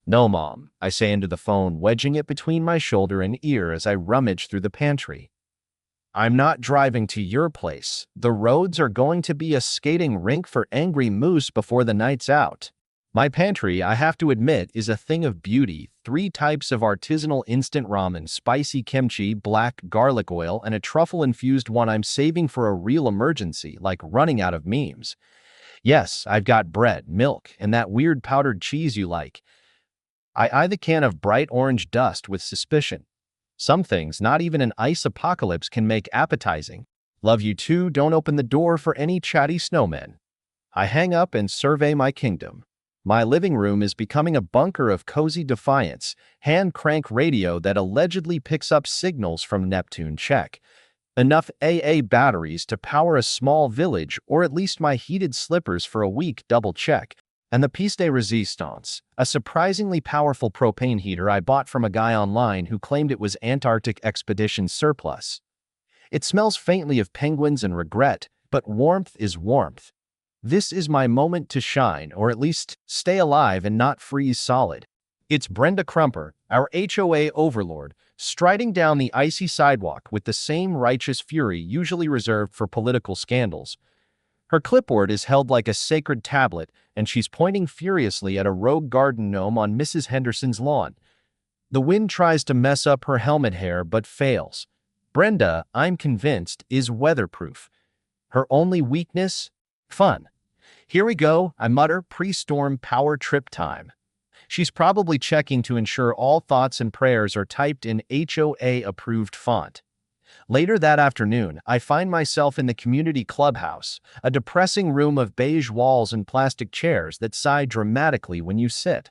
No, Mom, I say into the phone, wedging it between my shoulder and ear as I rummage through the pantry. I'm not driving to your place. The roads are going to be a skating rink for angry moose before the night's out. My pantry, I have to admit, is a thing of beauty. 3 types of artisanal instant ramen, spicy kimchi, black garlic oil, and a truffle-infused one I'm saving for a real emergency, like running out of memes. Yes, I've got bread, milk, and that weird powdered cheese you like. I eye the can of bright orange dust with suspicion. Some things not even an ice apocalypse can make appetizing. Love you too, don't open the door for any chatty snowmen. I hang up and survey my kingdom. My living room is becoming a bunker of cozy defiance, hand-crank radio that allegedly picks up signals from Neptune check. Enough AA batteries to power a small village, or at least my heated slippers for a week double check. And the piece de resistance, a surprisingly powerful propane heater I bought from a guy online who claimed it was Antarctic expedition surplus. It smells faintly of penguins and regret, but warmth is warmth. This is my moment to shine, or at least stay alive and not freeze solid. It's Brenda Crumper, our HOA overlord, striding down the icy sidewalk with the same righteous fury usually reserved for political scandals. Her clipboard is held like a sacred tablet, and she's pointing furiously at a rogue garden gnome on Mrs. Henderson's lawn. The wind tries to mess up her helmet hair but fails. Brenda, I'm convinced, is weatherproof. Her only weakness? Fun. Here we go, I mutter, pre-storm power trip time. She's probably checking to ensure all thoughts and prayers are typed in HOA-approved font. Later that afternoon, I find myself in the community clubhouse, a depressing room of beige walls and plastic chairs that sigh dramatically when you sit.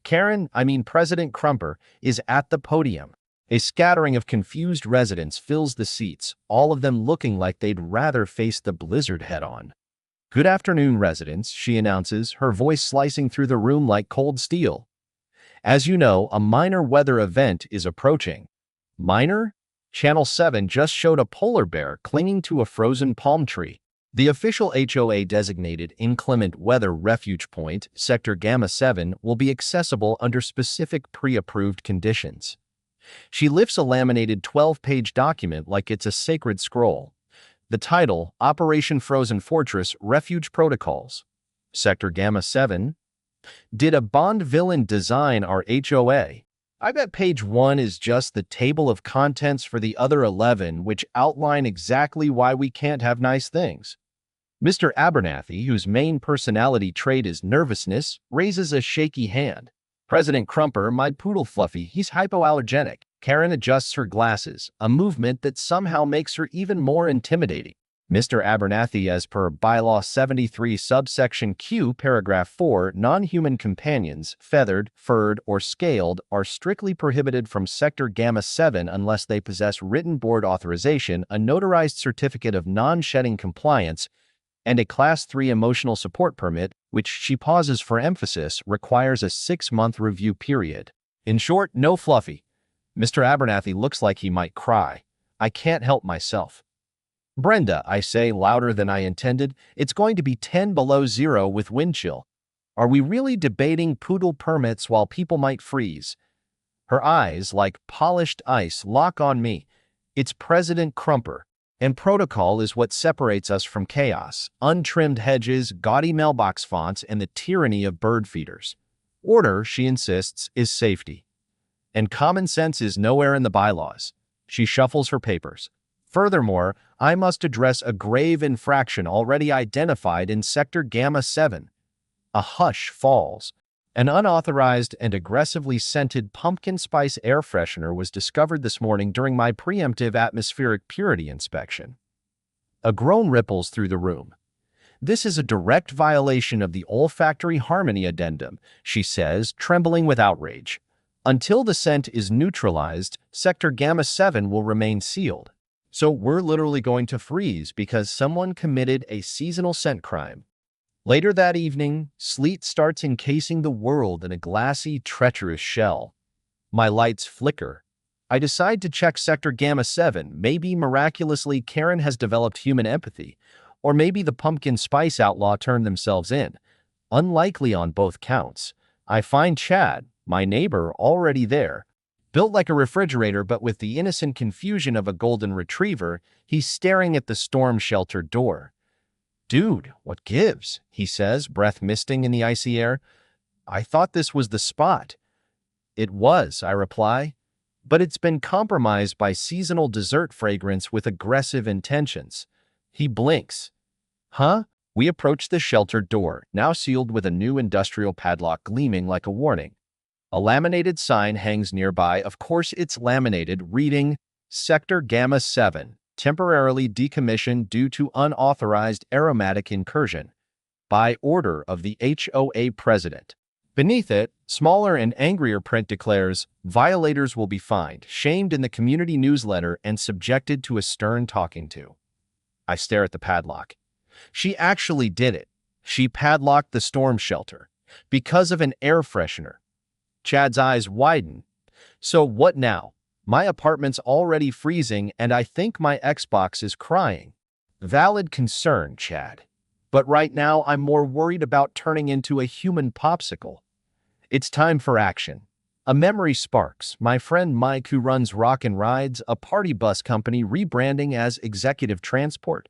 President Crumper, is at the podium. A scattering of confused residents fills the seats, all of them looking like they'd rather face the blizzard head-on. Good afternoon, residents, she announces, her voice slicing through the room like cold steel. As you know, a minor weather event is approaching. Minor? Channel 7 just showed a polar bear clinging to a frozen palm tree. The official HOA-designated inclement weather refuge point, Sector Gamma 7, will be accessible under specific pre-approved conditions. She lifts a laminated 12-page document like it's a sacred scroll. The title, Operation Frozen Fortress Refuge Protocols. Sector Gamma 7? Did a Bond villain design our HOA? I bet page 1 is just the table of contents for the other 11, which outline exactly why we can't have nice things. Mr. Abernathy, whose main personality trait is nervousness, raises a shaky hand. President Crumper, my poodle Fluffy, he's hypoallergenic. Karen adjusts her glasses, a movement that somehow makes her even more intimidating. Mr. Abernathy, as per Bylaw 73 subsection Q, paragraph 4, non-human companions, feathered, furred, or scaled, are strictly prohibited from Sector Gamma 7 unless they possess written board authorization, a notarized certificate of non-shedding compliance, and a Class 3 emotional support permit, which, she pauses for emphasis, requires a 6-month review period. In short, no Fluffy. Mr. Abernathy looks like he might cry. I can't help myself. Brenda, I say louder than I intended, it's going to be 10 below zero with wind chill. Are we really debating poodle permits while people might freeze? Her eyes, like polished ice, lock on me. It's President Crumper. And protocol is what separates us from chaos, untrimmed hedges, gaudy mailbox fonts, and the tyranny of bird feeders. Order, she insists, is safety. And common sense is nowhere in the bylaws. She shuffles her papers. Furthermore, I must address a grave infraction already identified in Sector Gamma 7. A hush falls. An unauthorized and aggressively scented pumpkin spice air freshener was discovered this morning during my preemptive atmospheric purity inspection. A groan ripples through the room. This is a direct violation of the olfactory harmony addendum, she says, trembling with outrage. Until the scent is neutralized, Sector Gamma 7 will remain sealed. So we're literally going to freeze because someone committed a seasonal scent crime. Later that evening, sleet starts encasing the world in a glassy, treacherous shell. My lights flicker. I decide to check Sector Gamma 7. Maybe miraculously Karen has developed human empathy, or maybe the pumpkin spice outlaw turned themselves in. Unlikely on both counts. I find Chad, My neighbor, already there, built like a refrigerator but with the innocent confusion of a golden retriever, he's staring at the storm-sheltered door. "Dude, what gives?" he says, breath misting in the icy air. "I thought this was the spot." "It was," I reply, "but it's been compromised by seasonal dessert fragrance with aggressive intentions." He blinks. "Huh?" We approach the sheltered door, now sealed with a new industrial padlock gleaming like a warning. A laminated sign hangs nearby. Of course it's laminated, reading, "Sector Gamma 7, temporarily decommissioned due to unauthorized aromatic incursion, by order of the HOA President." Beneath it, smaller and angrier print declares, "Violators will be fined, shamed in the community newsletter, and subjected to a stern talking to." I stare at the padlock. She actually did it. She padlocked the storm shelter because of an air freshener. Chad's eyes widen. "So what now? My apartment's already freezing and I think my Xbox is crying." "Valid concern, Chad. But right now I'm more worried about turning into a human popsicle." It's time for action. A memory sparks. My friend Mike, who runs Rock and Rides, a party bus company rebranding as Executive Transport.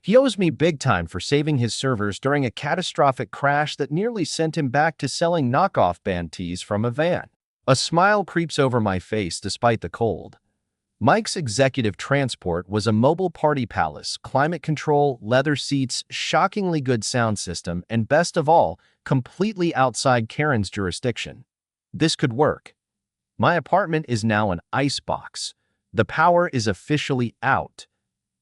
He owes me big time for saving his servers during a catastrophic crash that nearly sent him back to selling knockoff band tees from a van. A smile creeps over my face despite the cold. Mike's Executive Transport was a mobile party palace, climate control, leather seats, shockingly good sound system, and best of all, completely outside Karen's jurisdiction. This could work. My apartment is now an icebox. The power is officially out.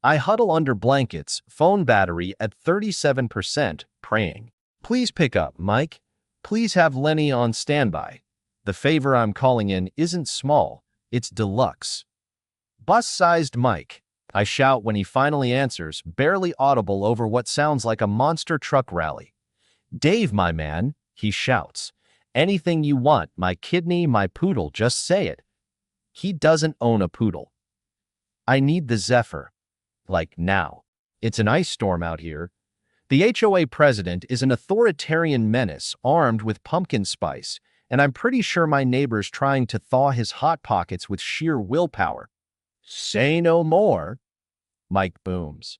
I huddle under blankets, phone battery at 37%, praying. "Please pick up, Mike. Please have Lenny on standby. The favor I'm calling in isn't small, it's deluxe." "Bus-sized Mike," I shout when he finally answers, barely audible over what sounds like a monster truck rally. "Dave, my man," he shouts. "Anything you want, my kidney, my poodle, just say it." He doesn't own a poodle. "I need the Zephyr. Like now. It's an ice storm out here." The HOA president is an authoritarian menace armed with pumpkin spice, and I'm pretty sure my neighbor's trying to thaw his hot pockets with sheer willpower. "Say no more," Mike booms.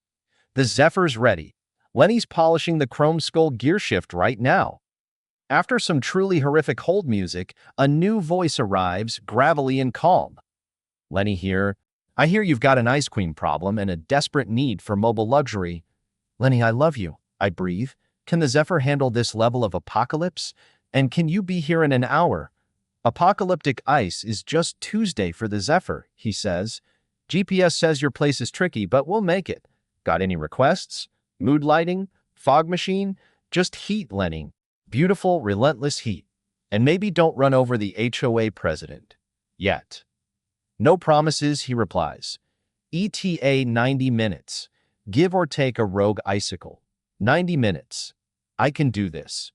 "The Zephyr's ready. Lenny's polishing the chrome skull gearshift right now." After some truly horrific hold music, a new voice arrives, gravelly and calm. "Lenny here. I hear you've got an ice cream problem and a desperate need for mobile luxury." "Lenny, I love you," I breathe. "Can the Zephyr handle this level of apocalypse? And can you be here in an hour?" "Apocalyptic ice is just Tuesday for the Zephyr," he says. "GPS says your place is tricky, but we'll make it. Got any requests? Mood lighting? Fog machine? Just heat, Lenny. Beautiful, relentless heat. And maybe don't run over the HOA president. Yet." "No promises," he replies. ETA 90 minutes. Give or take a rogue icicle. 90 minutes. I can do this.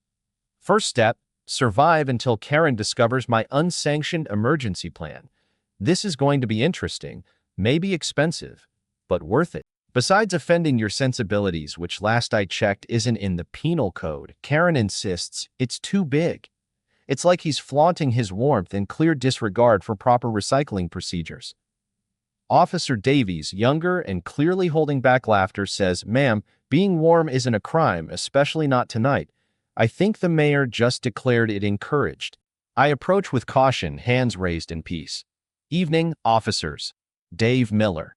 First step, survive until Karen discovers my unsanctioned emergency plan. This is going to be interesting, maybe expensive, but worth it. Besides offending your sensibilities, which last I checked isn't in the penal code, Karen insists it's too big. It's like he's flaunting his warmth in clear disregard for proper recycling procedures. Officer Davies, younger and clearly holding back laughter, says, "Ma'am, being warm isn't a crime, especially not tonight. I think the mayor just declared it encouraged." I approach with caution, hands raised in peace. "Evening, officers." Dave Miller.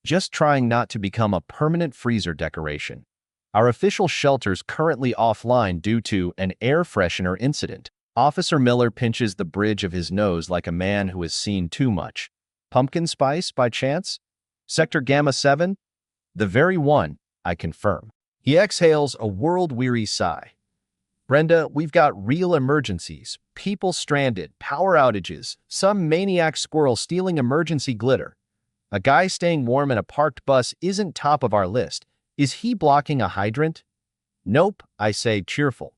Just trying not to become a permanent freezer decoration. Our official shelter's currently offline due to an air freshener incident. Officer Miller pinches the bridge of his nose like a man who has seen too much. "Pumpkin spice, by chance? Sector Gamma 7? The very one," I confirm. He exhales a world-weary sigh. "Brenda, we've got real emergencies. People stranded, power outages, some maniac squirrel stealing emergency glitter. A guy staying warm in a parked bus isn't top of our list. Is he blocking a hydrant?" "Nope," I say, cheerful.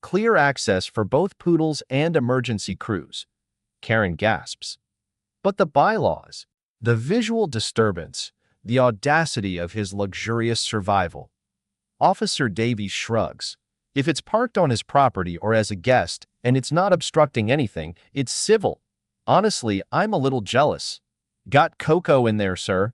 "Clear access for both poodles and emergency crews." Karen gasps. "But the bylaws, the visual disturbance, the audacity of his luxurious survival." Officer Davies shrugs. If it's parked on his property or as a guest, and it's not obstructing anything, it's civil. Honestly, I'm a little jealous. Got cocoa in there, sir?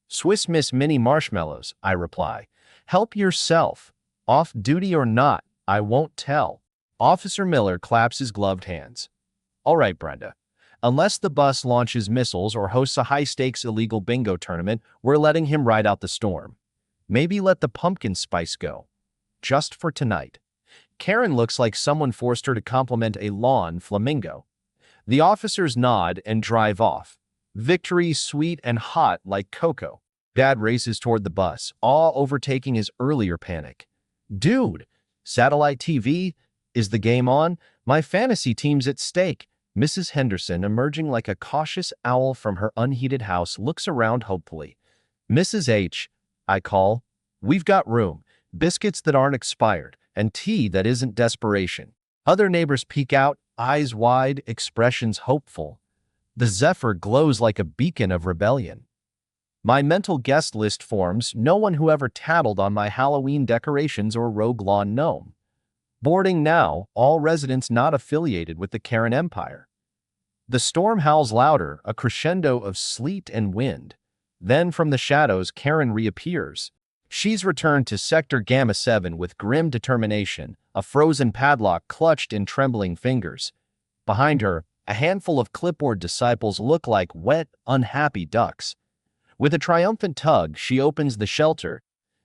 Swiss Miss Mini Marshmallows, I reply. Help yourself. Off duty or not, I won't tell. Officer Miller claps his gloved hands. All right, Brenda. Unless the bus launches missiles or hosts a high-stakes illegal bingo tournament, we're letting him ride out the storm. Maybe let the pumpkin spice go. Just for tonight. Karen looks like someone forced her to compliment a lawn flamingo. The officers nod and drive off. Victory sweet and hot like cocoa. Dad races toward the bus, awe overtaking his earlier panic. Dude, satellite TV? Is the game on? My fantasy team's at stake. Mrs. Henderson, emerging like a cautious owl from her unheated house, looks around hopefully. Mrs. H, I call. We've got room, biscuits that aren't expired, and tea that isn't desperation. Other neighbors peek out, eyes wide, expressions hopeful. The Zephyr glows like a beacon of rebellion. My mental guest list forms no one who ever tattled on my Halloween decorations or rogue lawn gnome. Boarding now, all residents not affiliated with the Karen Empire. The storm howls louder, a crescendo of sleet and wind. Then from the shadows, Karen reappears. She's returned to Sector Gamma 7 with grim determination, a frozen padlock clutched in trembling fingers. Behind her, a handful of clipboard disciples look like wet, unhappy ducks. With a triumphant tug, she opens the shelter.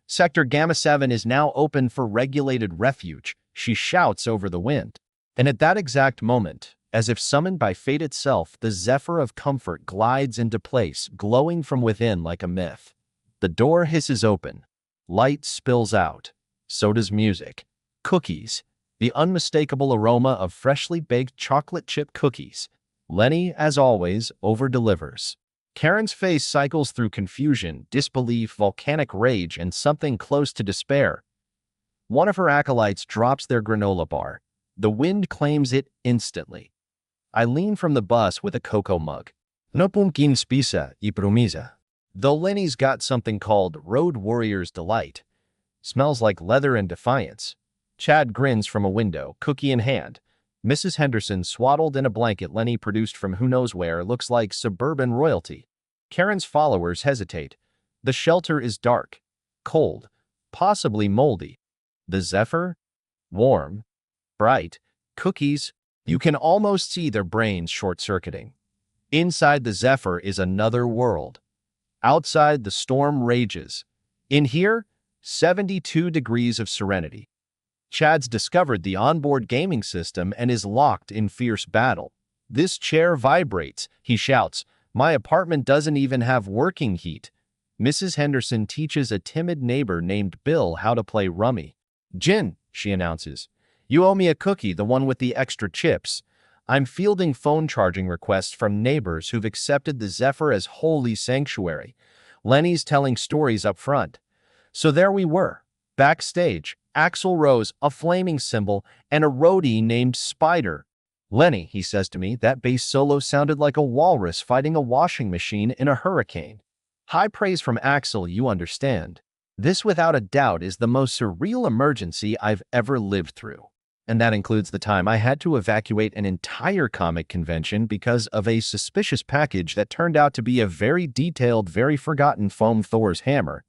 Sector Gamma 7 is now open for regulated refuge, she shouts over the wind. And at that exact moment, as if summoned by fate itself, the Zephyr of comfort glides into place, glowing from within like a myth. The door hisses open. Light spills out. So does music. Cookies. The unmistakable aroma of freshly baked chocolate chip cookies. Lenny, as always, over-delivers. Karen's face cycles through confusion, disbelief, volcanic rage, and something close to despair. One of her acolytes drops their granola bar. The wind claims it instantly. I lean from the bus with a cocoa mug. No pumpkin spisa y promisa. Though Lenny's got something called Road Warrior's Delight. Smells like leather and defiance. Chad grins from a window, cookie in hand. Mrs. Henderson, swaddled in a blanket Lenny produced from who knows where, looks like suburban royalty. Karen's followers hesitate. The shelter is dark, cold, possibly moldy. The Zephyr? Warm, bright, cookies. You can almost see their brains short-circuiting. Inside the Zephyr is another world. Outside, the storm rages. In here, 72 degrees of serenity. Chad's discovered the onboard gaming system and is locked in fierce battle. This chair vibrates, he shouts. My apartment doesn't even have working heat. Mrs. Henderson teaches a timid neighbor named Bill how to play rummy. Jin, she announces. You owe me a cookie, the one with the extra chips. I'm fielding phone charging requests from neighbors who've accepted the Zephyr as holy sanctuary. Lenny's telling stories up front. So there we were, backstage, Axl Rose, a flaming cymbal, and a roadie named Spider. Lenny, he says to me, that bass solo sounded like a walrus fighting a washing machine in a hurricane. High praise from Axl, you understand. This without a doubt is the most surreal emergency I've ever lived through. And that includes the time I had to evacuate an entire comic convention because of a suspicious package that turned out to be a very detailed, very forgotten foam Thor's hammer.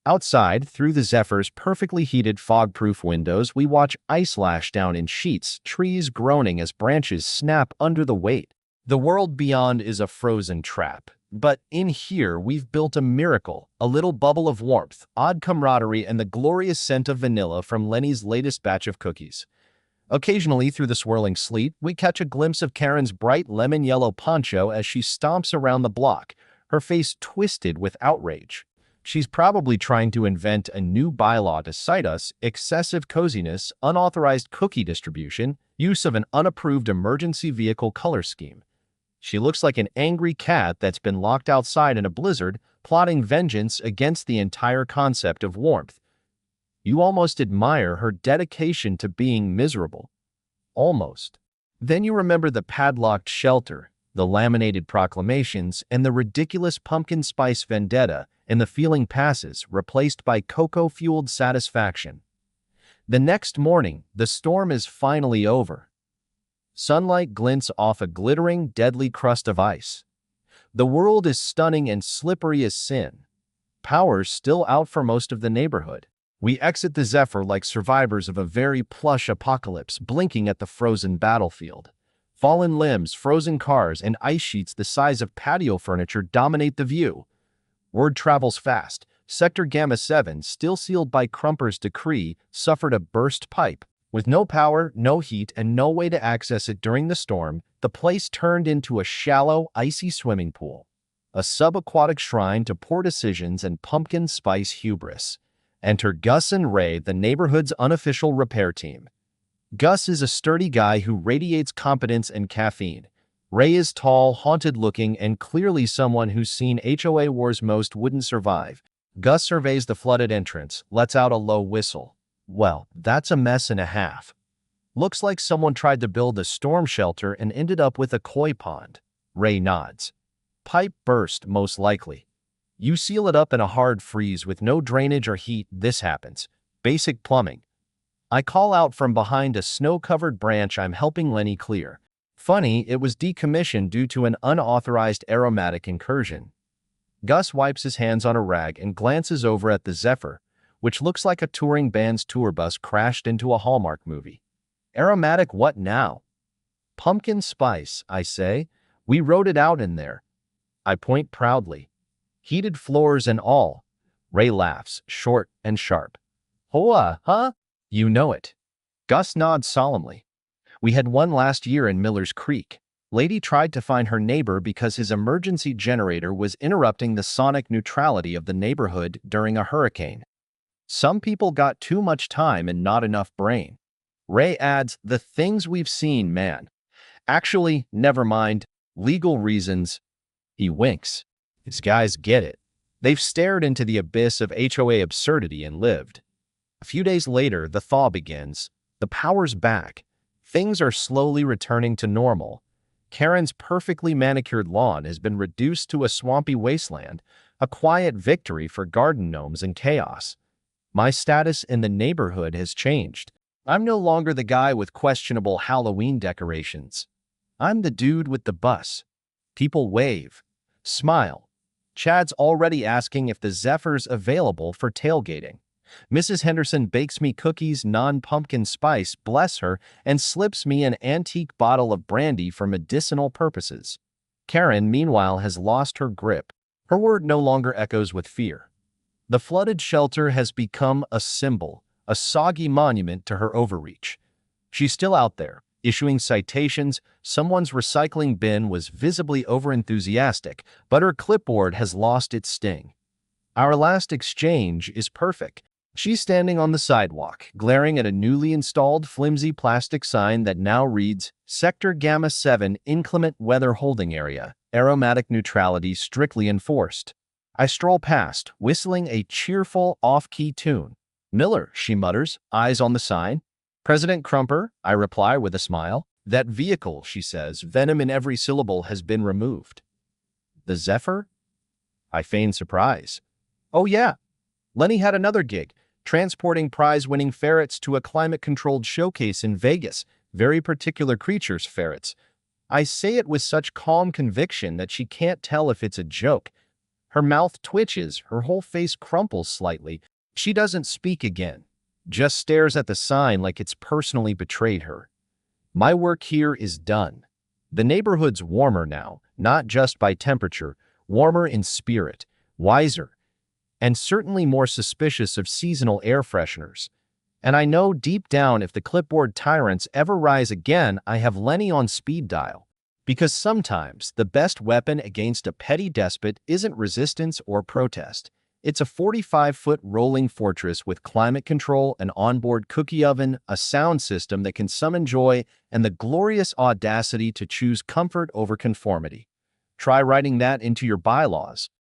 Outside, through the Zephyr's perfectly heated fog-proof windows, we watch ice lash down in sheets, trees groaning as branches snap under the weight. The world beyond is a frozen trap. But in here, we've built a miracle, a little bubble of warmth, odd camaraderie, and the glorious scent of vanilla from Lenny's latest batch of cookies. Occasionally, through the swirling sleet, we catch a glimpse of Karen's bright lemon-yellow poncho as she stomps around the block, her face twisted with outrage. She's probably trying to invent a new bylaw to cite us: excessive coziness, unauthorized cookie distribution, use of an unapproved emergency vehicle color scheme. She looks like an angry cat that's been locked outside in a blizzard, plotting vengeance against the entire concept of warmth. You almost admire her dedication to being miserable. Almost. Then you remember the padlocked shelter, the laminated proclamations, and the ridiculous pumpkin spice vendetta, and the feeling passes, replaced by cocoa-fueled satisfaction. The next morning, the storm is finally over. Sunlight glints off a glittering, deadly crust of ice. The world is stunning and slippery as sin. Power's still out for most of the neighborhood. We exit the Zephyr like survivors of a very plush apocalypse, blinking at the frozen battlefield. Fallen limbs, frozen cars, and ice sheets the size of patio furniture dominate the view. Word travels fast. Sector Gamma 7, still sealed by Crumper's decree, suffered a burst pipe. With no power, no heat, and no way to access it during the storm, the place turned into a shallow, icy swimming pool. A subaquatic shrine to poor decisions and pumpkin spice hubris. Enter Gus and Ray, the neighborhood's unofficial repair team. Gus is a sturdy guy who radiates competence and caffeine. Ray is tall, haunted-looking, and clearly someone who's seen HOA wars most wouldn't survive. Gus surveys the flooded entrance, lets out a low whistle. Well, that's a mess and a half. Looks like someone tried to build a storm shelter and ended up with a koi pond. Ray nods. Pipe burst, most likely. You seal it up in a hard freeze with no drainage or heat, this happens. Basic plumbing. I call out from behind a snow-covered branch I'm helping Lenny clear. Funny, it was decommissioned due to an unauthorized aromatic incursion. Gus wipes his hands on a rag and glances over at the Zephyr, which looks like a touring band's tour bus crashed into a Hallmark movie. Aromatic what now? Pumpkin spice, I say. We wrote it out in there. I point proudly. Heated floors and all. Ray laughs, short and sharp. HOA, huh? You know it. Gus nods solemnly. We had one last year in Miller's Creek. Lady tried to find her neighbor because his emergency generator was interrupting the sonic neutrality of the neighborhood during a hurricane. Some people got too much time and not enough brain. Ray adds, the things we've seen, man. Actually, never mind. Legal reasons. He winks. His guys get it. They've stared into the abyss of HOA absurdity and lived. A few days later, the thaw begins. The power's back. Things are slowly returning to normal. Karen's perfectly manicured lawn has been reduced to a swampy wasteland, a quiet victory for garden gnomes and chaos. My status in the neighborhood has changed. I'm no longer the guy with questionable Halloween decorations. I'm the dude with the bus. People wave, smile. Chad's already asking if the Zephyr's available for tailgating. Mrs. Henderson bakes me cookies, non-pumpkin spice, bless her, and slips me an antique bottle of brandy for medicinal purposes. Karen, meanwhile, has lost her grip. Her word no longer echoes with fear. The flooded shelter has become a symbol, a soggy monument to her overreach. She's still out there, issuing citations. Someone's recycling bin was visibly overenthusiastic, but her clipboard has lost its sting. Our last exchange is perfect. She's standing on the sidewalk, glaring at a newly installed flimsy plastic sign that now reads, Sector Gamma 7 Inclement Weather Holding Area, Aromatic Neutrality Strictly Enforced. I stroll past, whistling a cheerful, off-key tune. Miller, she mutters, eyes on the sign. President Crumper, I reply with a smile. That vehicle, she says, venom in every syllable has been removed. The Zephyr? I feign surprise. Oh yeah, Lenny had another gig, transporting prize-winning ferrets to a climate-controlled showcase in Vegas. Very particular creatures, ferrets. I say it with such calm conviction that she can't tell if it's a joke. Her mouth twitches, her whole face crumples slightly. She doesn't speak again, just stares at the sign like it's personally betrayed her. My work here is done. The neighborhood's warmer now, not just by temperature, warmer in spirit, wiser, and certainly more suspicious of seasonal air fresheners. And I know deep down if the clipboard tyrants ever rise again, I have Lenny on speed dial. Because sometimes the best weapon against a petty despot isn't resistance or protest. It's a 45-foot rolling fortress with climate control, an onboard cookie oven, a sound system that can summon joy, and the glorious audacity to choose comfort over conformity. Try writing that into your bylaws.